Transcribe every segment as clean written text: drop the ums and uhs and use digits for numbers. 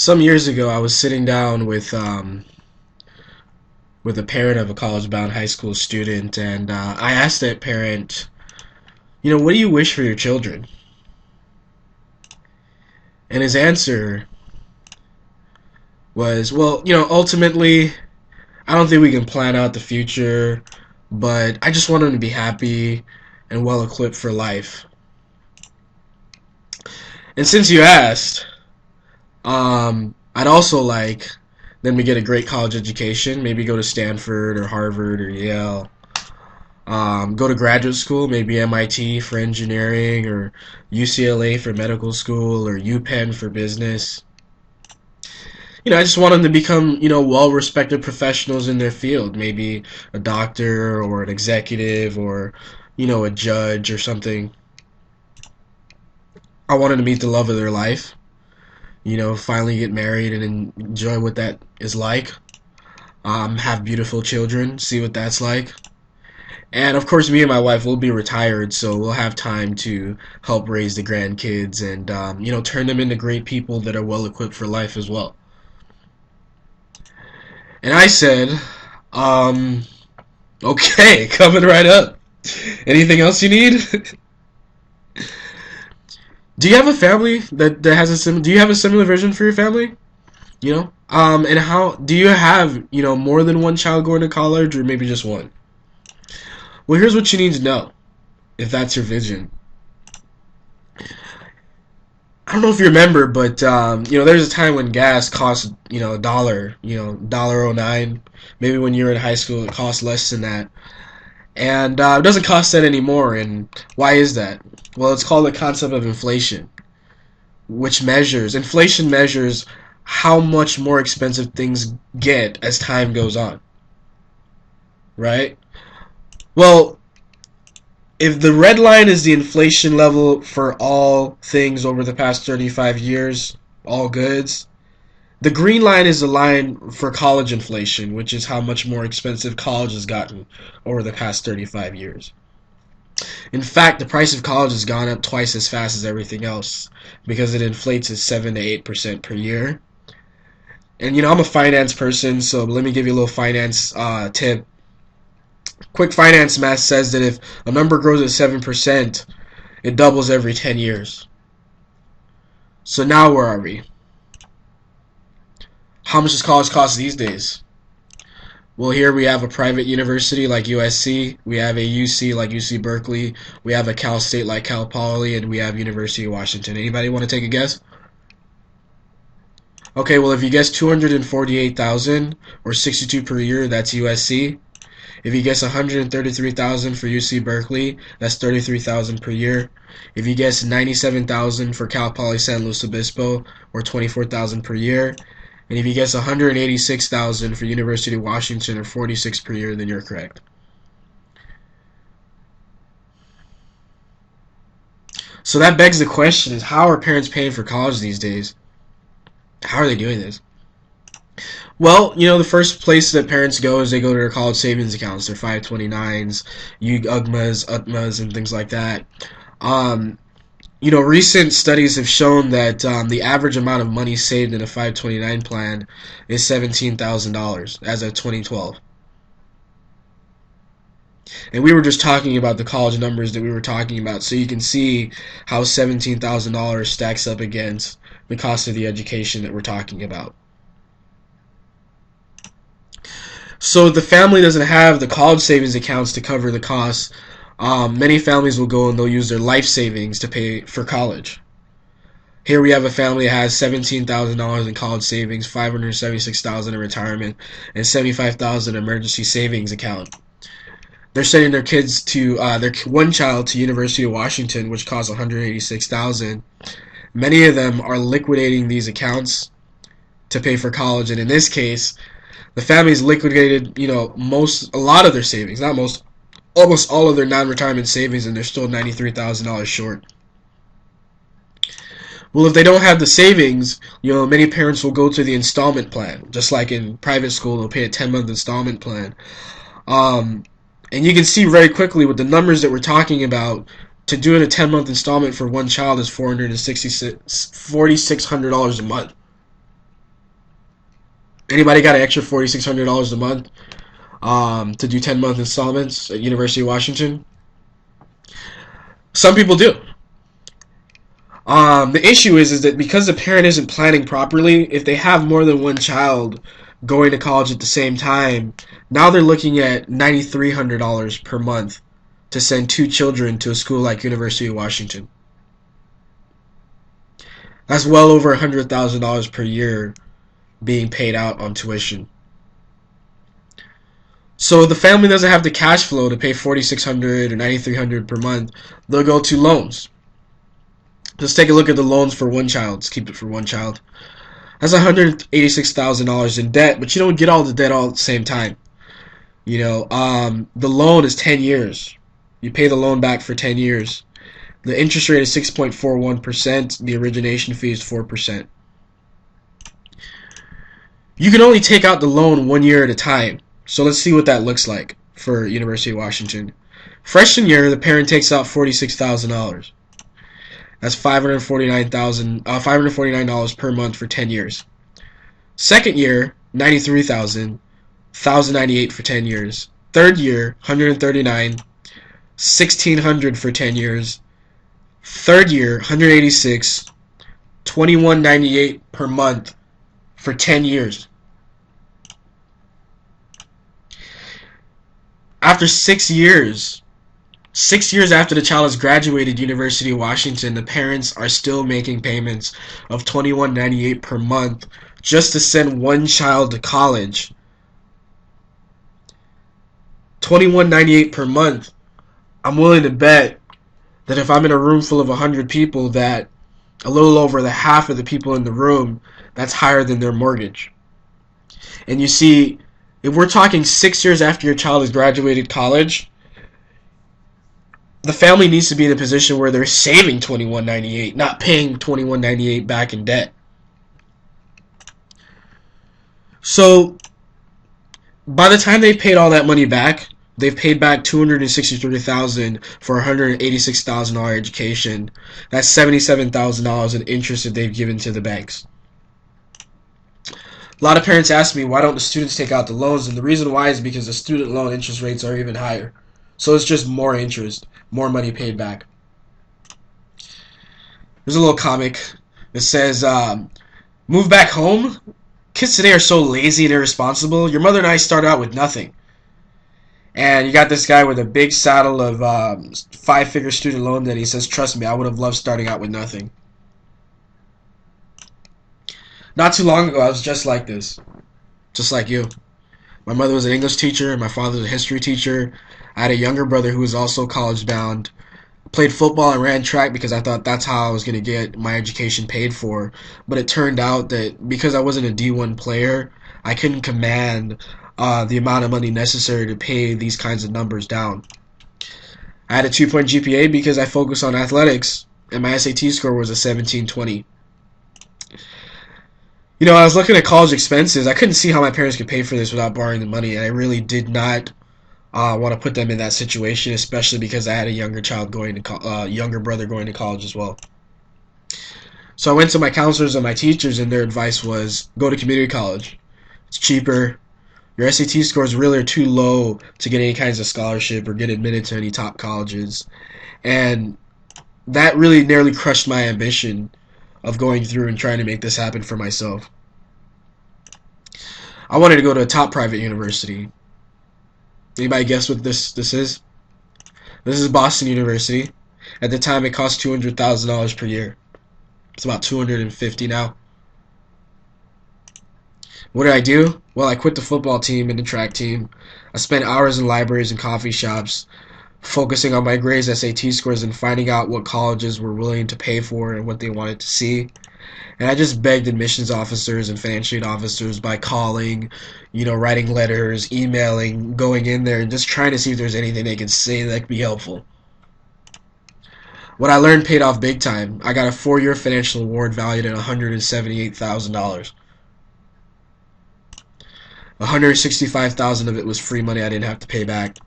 Some years ago, I was sitting down with a parent of a college-bound high school student, and I asked that parent, what do you wish for your children? And his answer was, well, ultimately, I don't think we can plan out the future, but I just want them to be happy and well equipped for life. And since you asked, I'd also like them to get a great college education, maybe go to Stanford or Harvard or Yale. Go to graduate school, maybe MIT for engineering or UCLA for medical school or UPenn for business. I just want them to become, well-respected professionals in their field, maybe a doctor or an executive or, a judge or something. I want them to meet the love of their life, finally get married and enjoy what that is like. Have beautiful children, see what that's like. And of course, me and my wife will be retired, so we'll have time to help raise the grandkids and, turn them into great people that are well equipped for life as well. And I said, um, okay, coming right up. Anything else you need? Do you have a family that has do you have a similar vision for your family? And how do you have, more than one child going to college or maybe just one? Well, here's what you need to know if that's your vision. I don't know if you remember, but there's a time when gas cost a dollar, $1.09. Maybe when you were in high school, it cost less than that, and it doesn't cost that anymore. And why is that? Well, it's called the concept of inflation, which inflation measures how much more expensive things get as time goes on, right? Well, if the red line is the inflation level for all things over the past 35 years, all goods, the green line is the line for college inflation, which is how much more expensive college has gotten over the past 35 years. In fact, the price of college has gone up twice as fast as everything else because it inflates at 7 to 8% per year. And I'm a finance person, so let me give you a little finance tip. Quick finance math says that if a number grows at 7%, it doubles every 10 years. So now where are we? How much does college cost these days? Well, here we have a private university like USC, we have a UC like UC Berkeley, we have a Cal State like Cal Poly, and we have University of Washington. Anybody want to take a guess? Okay, well, if you guess 248,000 or 62 per year, that's USC. If you guess 133,000 for UC Berkeley, that's 33,000 per year. If you guess 97,000 for Cal Poly San Luis Obispo, or 24,000 per year. And if you guess 186,000 for University of Washington, or 46 per year, then you're correct. So that begs the question is, how are parents paying for college these days? How are they doing this? Well, the first place that parents go is they go to their college savings accounts, their 529s, UGMAs, UTMAs, and things like that. Recent studies have shown that the average amount of money saved in a 529 plan is $17,000 as of 2012. And we were just talking about the college numbers that we were talking about, so you can see how $17,000 stacks up against the cost of the education that we're talking about. So if the family doesn't have the college savings accounts to cover the costs, many families will go and they'll use their life savings to pay for college. Here we have a family that has $17,000 in college savings, $576,000 in retirement, and $75,000 emergency savings account. They're sending their kids to their one child to University of Washington, which costs $186,000. Many of them are liquidating these accounts to pay for college, and in this case, the family's liquidated, a lot of their savings, not most, almost all of their non-retirement savings, and they're still $93,000 short. Well, if they don't have the savings, many parents will go to the installment plan, just like in private school, they'll pay a 10-month installment plan. And you can see very quickly with the numbers that we're talking about, to do a 10-month installment for one child is $4,600 a month. Anybody got an extra $4,600 a month to do 10-month installments at University of Washington? Some people do. The issue is that because the parent isn't planning properly, if they have more than one child going to college at the same time, now they're looking at $9,300 per month to send two children to a school like University of Washington. That's well over $100,000 per year being paid out on tuition. So the family doesn't have the cash flow to pay $4,600 or $9,300 per month. They'll go to loans. Just take a look at the loans for one child. Let's keep it for one child. That's $186,000 in debt, but you don't get all the debt all at the same time. The loan is 10 years. You pay the loan back for 10 years. The interest rate is 6.41%. The origination fee is 4%. You can only take out the loan 1 year at a time. So let's see what that looks like for University of Washington. Freshman year, the parent takes out $46,000. That's $549 per month for 10 years. Second year, $93,000, $1,098 for 10 years. Third year, $139, $1,600 for 10 years. Third year, $186, $2,198 per month for 10 years. After 6 years, 6 years after the child has graduated University of Washington, the parents are still making payments of $2,198 per month just to send one child to college. $2,198 per month. I'm willing to bet that if I'm in a room full of 100 people, that a little over the half of the people in the room, that's higher than their mortgage. And you see, if we're talking 6 years after your child has graduated college, the family needs to be in a position where they're saving $2,198, not paying $2,198 back in debt. So by the time they've paid all that money back, they've paid back $263,000 for a $186,000 education. That's $77,000 in interest that they've given to the banks. A lot of parents ask me, why don't the students take out the loans? And the reason why is because the student loan interest rates are even higher. So it's just more interest, more money paid back. There's a little comic that says, move back home? Kids today are so lazy and irresponsible. Your mother and I started out with nothing. And you got this guy with a big saddle of 5-figure student loan that he says, trust me, I would have loved starting out with nothing. Not too long ago, I was just like this. Just like you. My mother was an English teacher, and my father was a history teacher. I had a younger brother who was also college bound. Played football and ran track because I thought that's how I was going to get my education paid for. But it turned out that because I wasn't a D1 player, I couldn't command the amount of money necessary to pay these kinds of numbers down. I had a 2-point GPA because I focused on athletics, and my SAT score was a 1720. I was looking at college expenses. I couldn't see how my parents could pay for this without borrowing the money, and I really did not want to put them in that situation, especially because I had a younger brother going to college as well. So I went to my counselors and my teachers, and their advice was go to community college. It's cheaper. Your SAT scores really are too low to get any kinds of scholarship or get admitted to any top colleges, and that really nearly crushed my ambition of going through and trying to make this happen for myself. I wanted to go to a top private university. Anybody guess what this is? This is Boston University. At the time, it cost $200,000 per year. It's about $250 now. What did I do? Well, I quit the football team and the track team. I spent hours in libraries and coffee shops focusing on my grades, SAT scores, and finding out what colleges were willing to pay for and what they wanted to see. And I just begged admissions officers and financial aid officers by calling, writing letters, emailing, going in there, and just trying to see if there's anything they could say that could be helpful. What I learned paid off big time. I got a 4-year financial award valued at $178,000. $165,000 of it was free money I didn't have to pay back.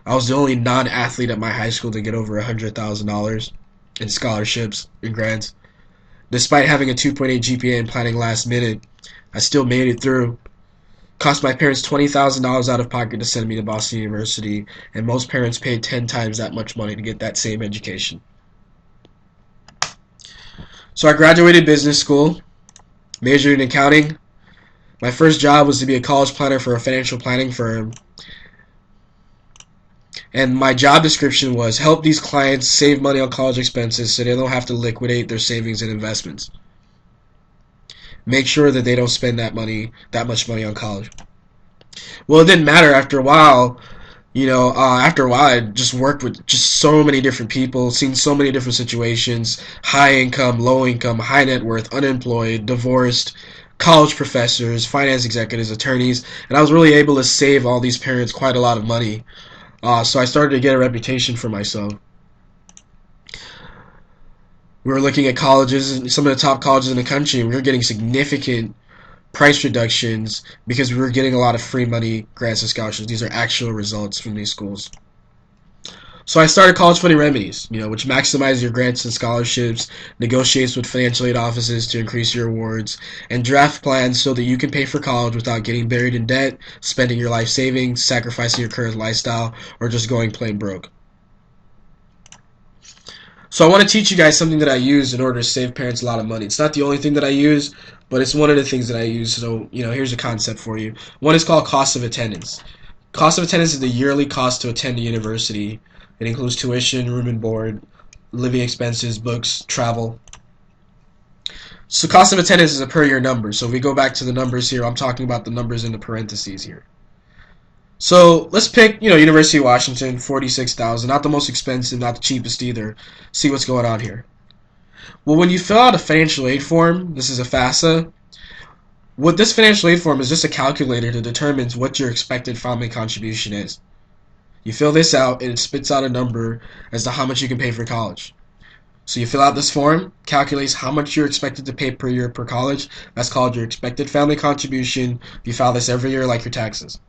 I was the only non-athlete at my high school to get over $100,000 in scholarships and grants. Despite having a 2.8 GPA and planning last minute, I still made it through. Cost my parents $20,000 out of pocket to send me to Boston University, and most parents paid 10 times that much money to get that same education. So I graduated business school, majored in accounting. My first job was to be a college planner for a financial planning firm. And my job description was help these clients save money on college expenses so they don't have to liquidate their savings and investments. Make sure that they don't spend that much money on college. Well, it didn't matter after a while. After a while, I just worked with just so many different people, seen so many different situations: high income, low income, high net worth, unemployed, divorced, college professors, finance executives, attorneys, and I was really able to save all these parents quite a lot of money. So I started to get a reputation for myself. We were looking at colleges, some of the top colleges in the country, and we were getting significant price reductions because we were getting a lot of free money, grants, and scholarships. These are actual results from these schools. So I started College Funding Remedies, which maximizes your grants and scholarships, negotiates with financial aid offices to increase your awards, and draft plans so that you can pay for college without getting buried in debt, spending your life savings, sacrificing your current lifestyle, or just going plain broke. So I want to teach you guys something that I use in order to save parents a lot of money. It's not the only thing that I use, but it's one of the things that I use. So, here's a concept for you. One is called cost of attendance. Cost of attendance is the yearly cost to attend a university. It includes tuition, room and board, living expenses, books, travel. So cost of attendance is a per year number. So if we go back to the numbers here, I'm talking about the numbers in the parentheses here. So let's pick, University of Washington, $46,000. Not the most expensive, not the cheapest either. See what's going on here. Well, when you fill out a financial aid form, this is a FAFSA. What this financial aid form is just a calculator that determines what your expected family contribution is. You fill this out, and it spits out a number as to how much you can pay for college. So you fill out this form, calculates how much you're expected to pay per year per college. That's called your expected family contribution. You file this every year like your taxes.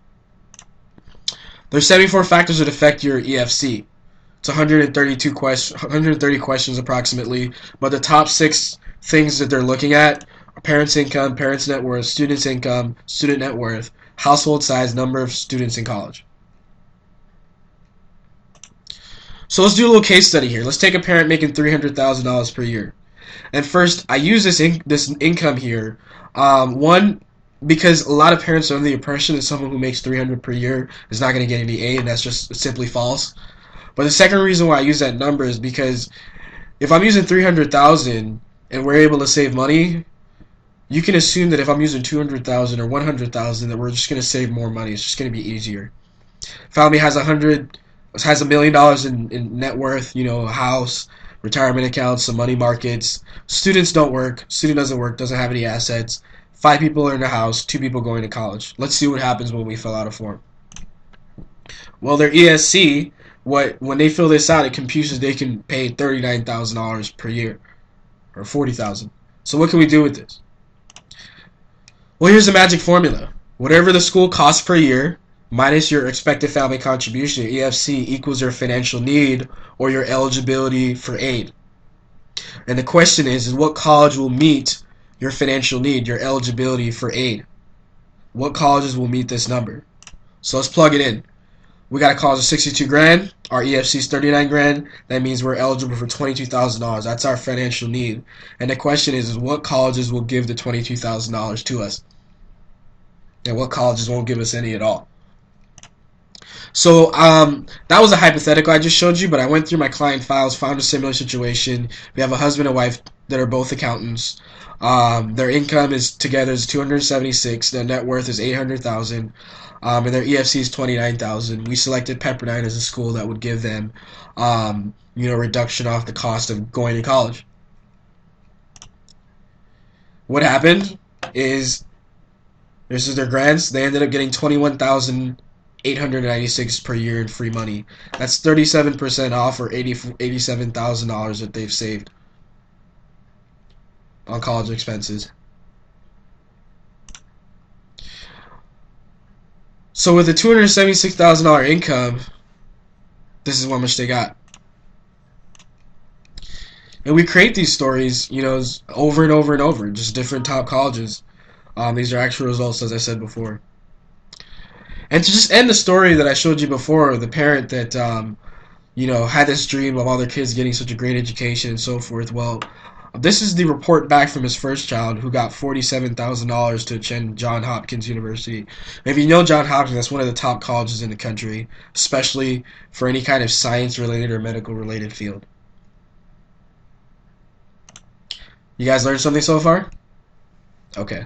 There's 74 factors that affect your EFC. It's 130 questions approximately, but the top 6 things that they're looking at are parents' income, parents' net worth, students' income, student net worth, household size, number of students in college. So let's do a little case study here. Let's take a parent making $300,000 per year. And first, I use this income here. One, because a lot of parents are under the impression that someone who makes $300,000 per year is not going to get any aid, and that's just simply false. But the second reason why I use that number is because if I'm using $300,000 and we're able to save money, you can assume that if I'm using $200,000 or $100,000 that we're just going to save more money. It's just going to be easier. Family has $1 million in net worth, a house, retirement accounts, some money markets. Students don't work. Student doesn't work, doesn't have any assets. 5 people are in the house, 2 people going to college. Let's see what happens when we fill out a form. Well, their ESC, when they fill this out, it computes they can pay $39,000 per year, or $40,000. So what can we do with this? Well, here's the magic formula. Whatever the school costs per year, minus your expected family contribution, your EFC, equals your financial need or your eligibility for aid. And the question is what college will meet your financial need, your eligibility for aid? What colleges will meet this number? So let's plug it in. We got a college of $62,000. Our EFC is $39,000. That means we're eligible for $22,000. That's our financial need. And the question is what colleges will give the $22,000 to us? And what colleges won't give us any at all? So that was a hypothetical I just showed you, but I went through my client files, found a similar situation. We have a husband and wife that are both accountants. Their income is together is $276,000. Their net worth is $800,000, and their EFC is $29,000. We selected Pepperdine as a school that would give them, reduction off the cost of going to college. What happened is, this is their grants. They ended up getting $21,896 per year in free money. That's 37% off, or $87,000 that they've saved on college expenses. So with a $276,000 income, this is how much they got. And we create these stories, over and over and over, just different top colleges. These are actual results, as I said before. And to just end the story that I showed you before, the parent that had this dream of all their kids getting such a great education and so forth. Well, this is the report back from his first child who got $47,000 to attend Johns Hopkins University. And if you know Johns Hopkins, that's one of the top colleges in the country, especially for any kind of science-related or medical-related field. You guys learned something so far? Okay.